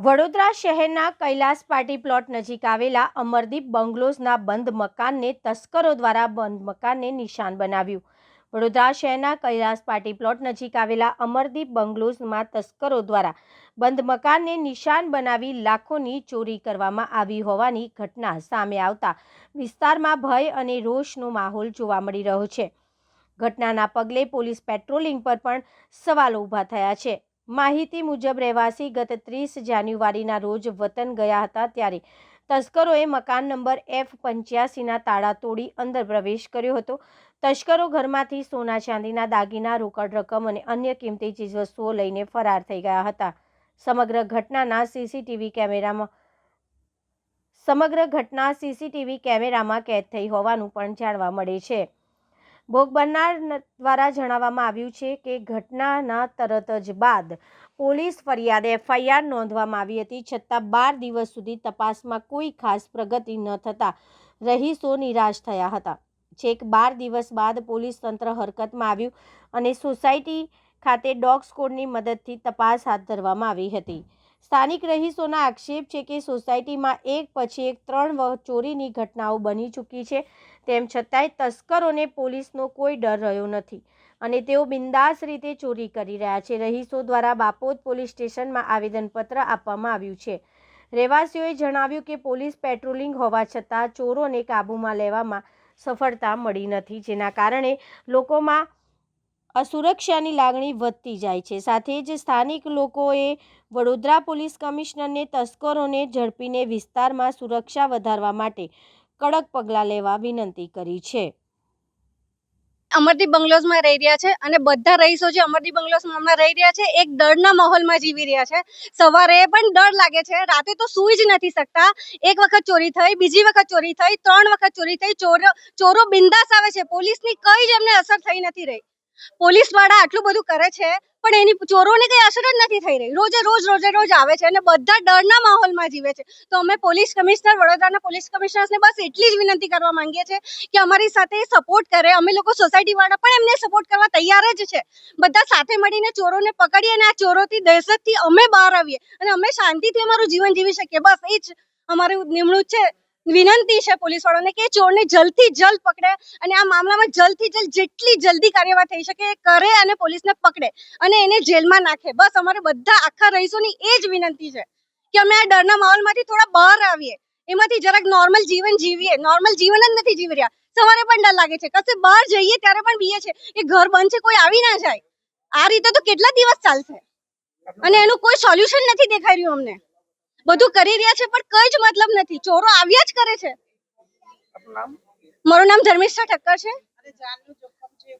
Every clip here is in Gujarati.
વડોદરા શહેરના કૈલાસ પાર્ટી પ્લોટ નજીક આવેલા અમરદીપ બંગલોઝના બંધ મકાનને તસ્કરો દ્વારા બંધ મકાનને નિશાન બનાવ્યું। વડોદરા શહેરના કૈલાસ પાર્ટી પ્લોટ નજીક આવેલા અમરદીપ બંગલોઝમાં તસ્કરો દ્વારા બંધ મકાનને નિશાન બનાવી લાખોની ચોરી કરવામાં આવી હોવાની ઘટના સામે આવતા વિસ્તારમાં ભય અને રોષનો માહોલ જોવા મળી રહ્યો છે। ઘટનાના પગલે પોલીસ પેટ્રોલિંગ પર પણ સવાલો ઊભા થયા છે। માહિતી મુજબ રહેવાસી ગત 30 જાન્યુઆરીના રોજ વતન ગયા હતા ત્યારે તસ્કરોએ મકાન નંબર F85ના તાળા તોડી અંદર પ્રવેશ કર્યો હતો। તસ્કરો ઘરમાંથી સોના ચાંદીના દાગીના, રોકડ રકમ અને અન્ય કિંમતી ચીજવસ્તુઓ લઈને ફરાર થઈ ગયા હતા। સમગ્ર ઘટના સીસીટીવી કેમેરામાં કેદ થઈ હોવાનું પણ જાણવા મળે છે। ભોગ બનનાર દ્વારા જણાવવામાં આવ્યું છે કે ઘટનાના તરત જ બાદ પોલીસ ફરિયાદ FIR નોંધવામાં આવી હતી, છતાં 12 દિવસ સુધી તપાસમાં કોઈ ખાસ પ્રગતિ ન થતાં રહીશો નિરાશ થયા હતા। છેક 12 દિવસ બાદ પોલીસ તંત્ર હરકતમાં આવ્યું અને સોસાયટી ખાતે ડોગ સ્કોડની મદદથી તપાસ હાથ ધરવામાં આવી હતી। સ્થાનિક રહીશોના આક્ષેપ છે કે સોસાયટીમાં એક પછી એક 3 ચોરીની ઘટનાઓ બની ચૂકી છે, તેમ છતાંય તસ્કરોને પોલીસનો કોઈ ડર રહ્યો નથી અને તેઓ બિંદાસ રીતે ચોરી કરી રહ્યા છે। રહીશો દ્વારા બાપોદ પોલીસ સ્ટેશનમાં આવેદનપત્ર આપવામાં આવ્યું છે। રહેવાસીઓએ જણાવ્યું કે પોલીસ પેટ્રોલિંગ હોવા છતાં ચોરોને કાબૂમાં લેવામાં સફળતા મળી નથી, જેના કારણે લોકોમાં અસુરક્ષાની લાગણી વધતી જાય છે। સાથે જ સ્થાનિક લોકોએ વડોદરા પોલીસ કમિશનરને તસ્કરોને ઝડપીને વિસ્તારમાં સુરક્ષા વધારવા માટે કડક પગલાં લેવા વિનંતી કરી છે। અમરદીપ બંગલોઝમાં રહી રહ્યા છે અને બધા રહીશો જે અમરદીપ બંગલોઝમાં રહી રહ્યા છે એક ડરના માહોલમાં જીવી રહ્યા છે। સવારે પણ ડર લાગે છે, રાતે તો સૂઈ જ નથી શકતા। એક વખત ચોરી થઈ, બીજી વખત ચોરી થઈ, 3 વખત ચોરી થઈ। ચોરો બિંદાસ આવે છે, પોલીસની કઈ જ એમને અસર થઈ નથી રહી। પોલીસ વાળા આટલું બધું કરે છે પણ એની ચોરોને કઈ અસર જ નથી થઈ રહી। રોજે રોજ આવે છે અને બધા ડરના માહોલમાં જીવે છે। તો અમે પોલીસ કમિશનર, વડોદરાના પોલીસ કમિશનર્સને બસ એટલી જ વિનંતી કરવા માંગીએ છીએ કે અમારી સાથે સપોર્ટ કરે। અમે લોકો સોસાયટી વાળા પણ એમને સપોર્ટ કરવા તૈયાર જ છે। બધા સાથે મળીને ચોરોને પકડીએ અને આ ચોરોથી દહેશતથી અમે બહાર આવીએ અને અમે શાંતિથી અમારું જીવન જીવી શકીએ। બસ એ જ અમારી નિમણૂક છે, વિનંતી છે પોલીસ વાળાને કે ચોરને જલ્દથી જલ્દ પકડે અને આ મામલામાં જલ્દથી જલ્દ જેટલી જલ્દી કાર્યવાહી થઈ શકે એ કરે અને પોલીસને પકડે અને એને જેલમાં નાખે। બસ અમારે બધા આખા રહીશોની એ જ વિનંતી છે કે અમે આ ડરના માહોલમાંથી થોડા બહાર આવીએ, એમાંથી જરાક નોર્મલ જીવન જીવીએ। નોર્મલ જીવન જ નથી જીવી રહ્યા। સવારે પણ ડર લાગે છે, કશે બહાર જઈએ ત્યારે પણ બીએ છે કે ઘર બંધ છે, કોઈ આવી ના જાય। આ રીતે તો કેટલા દિવસ ચાલશે અને એનું કોઈ સોલ્યુશન નથી દેખાઈ રહ્યું અમને। બધું કરી રહ્યા છે પણ કઈ જ મતલબ નથી, ચોરો આવ્યા જ કરે છે। મારું નામ ધર્મિષ્ઠા ઠક્કર છે,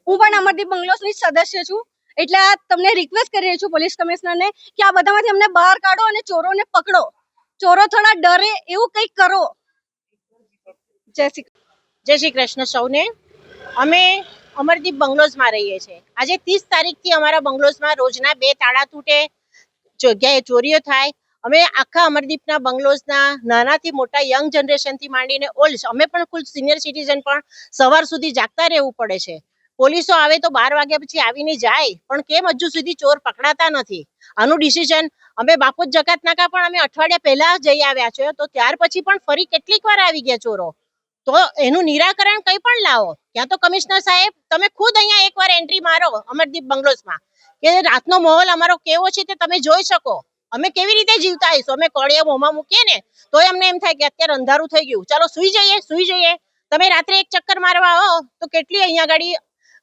હું પણ અમરદીપ બંગલોઝની સદસ્ય છું। એટલે આ તમને રિક્વેસ્ટ કરી રહી છું પોલીસ કમિશનરને કે આ બધામાંથી અમને બહાર કાઢો અને ચોરોને પકડો। ચોરો થોડા ડરે એવું કંઈક કરો। જય શ્રી કૃષ્ણ સૌને। અમે અમરદીપ બંગલોઝમાં રહીએ છીએ। આજે 30 તારીખથી અમારા બંગલોઝમાં રોજના 2 તાળા તૂટે, જગ્યાએ ચોરીઓ થાય। અમે આખા અમરદીપના બંગલોઝના નાનાથી મોટા યંગ જનરેશનથી માંડીને ઓલ્ડ, અમે પણ ખુદ સિનિયર સિટીઝન પણ સવાર સુધી જાગતા રહેવું પડે છે। પોલીસો આવે તો 12 વાગ્યા પછી આવીને જાય, પણ કેમ હજુ સુધી ચોર પકડાતા નથી? આનું ડિસિઝન અમે બાપોદ જકાત નાકા પણ અમે અઠવાડિયા પહેલા જઈ આવ્યા છે, તો ત્યાર પછી પણ ફરી કેટલીક વાર આવી ગયા ચોરો। તો એનું નિરાકરણ કંઈ પણ લાવો। ત્યાં તો કમિશનર સાહેબ તમે ખુદ અહીંયા એકવાર એન્ટ્રી મારો અમરદીપ બંગલોઝમાં કે રાતનો માહોલ અમારો કેવો છે તે તમે જોઈ શકો। અમે કેવી રીતે જીવતા આવીશું? અમે કોળિયા મોંમાં મૂકીએ ને તોય અમને એમ થાય કે અત્યારે અંધારું થઈ ગયું, ચાલો સુઈ જઈએ। તમે રાત્રે એક ચક્કર મારવા આવો તો કેટલી અહીંયા ગાડી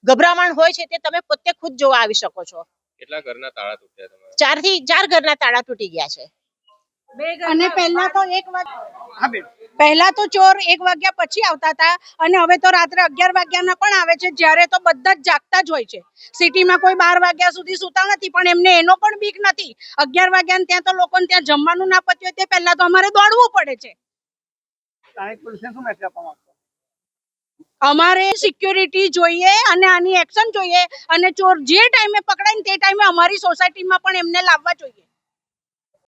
ગભરામણ હોય છે તે તમે પોતે ખુદ જોવા આવી શકો છો। કેટલા ઘરના તાળા તૂટ્યા તમારા? 4 થી 4 ઘરના તાળા તૂટી ગયા છે। અને પહેલા તો ચોર 1 વાગ્યા પછી આવતા હતા અને હવે તો રાત્રે 11 વાગ્યાના પણ આવે છે, જ્યારે તો બધા જ જાગતા જ હોય છે। સિટીમાં કોઈ 12 વાગ્યા સુધી સૂતા નથી, પણ એમને એનો પણ બીક નથી। 11 વાગ્યા ત્યાં તો લોકોને ત્યાં જમવાનું ના પત્યું હોય તે પહેલા તો અમારે દોડવું પડે છે। અમારે સિક્યોરિટી જોઈએ અને આની એક્શન જોઈએ અને ચોર જે ટાઈમે પકડાય ને તે ટાઈમે અમારી સોસાયટીમાં પણ એમને લાવવા જોઈએ।